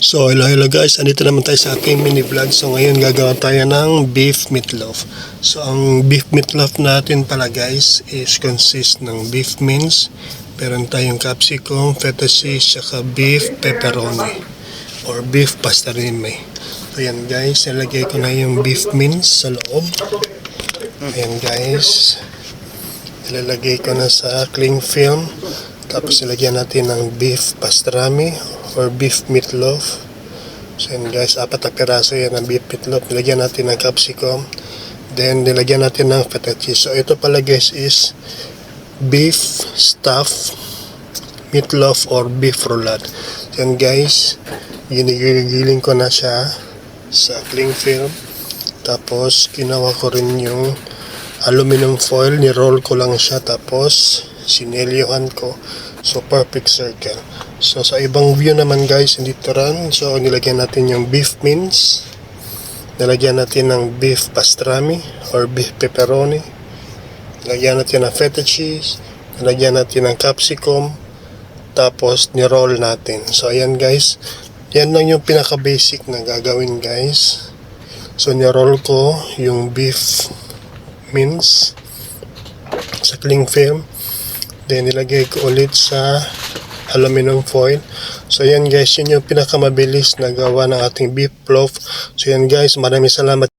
So hello guys, andito naman tayo sa aking mini vlog. So ngayon gagawa tayo ng beef meatloaf. So ang beef meatloaf natin pala guys is consist ng beef mince, meron tayong capsicum, feta cheese, saka beef pepperoni or beef pastarime. So yan guys, nilagay ko na yung beef mince sa loob. Ayan guys, ilalagay ko na sa cling film. Tapos ilagyan natin ng beef pastrami or beef meatloaf. So yan guys, 4 na piraso yan ng beef meatloaf. Nilagyan natin ng capsicum. Then nilagyan natin ng feta cheese. So ito pala guys is beef stuffed meatloaf or beef roulade. So yan guys, ginigiling ko na siya sa cling film. Tapos ginawa ko rin yung aluminum foil, ni-roll ko lang siya. Tapos sinelyohan ko. So perfect circle. So sa ibang view naman guys, hindi ran. So nilagyan natin yung beef mince, nilagyan natin ng beef pastrami or beef pepperoni, nilagyan natin ng feta cheese, nilagyan natin ng capsicum, tapos ni-roll natin. So ayan guys, yan lang yung pinaka basic na gagawin guys. So ni-roll ko yung beef mince sa cling film. Then nilagay ko ulit sa aluminum foil. So yan guys, yun yung pinakamabilis na gawa ng ating beef loaf. So yan guys, maraming salamat.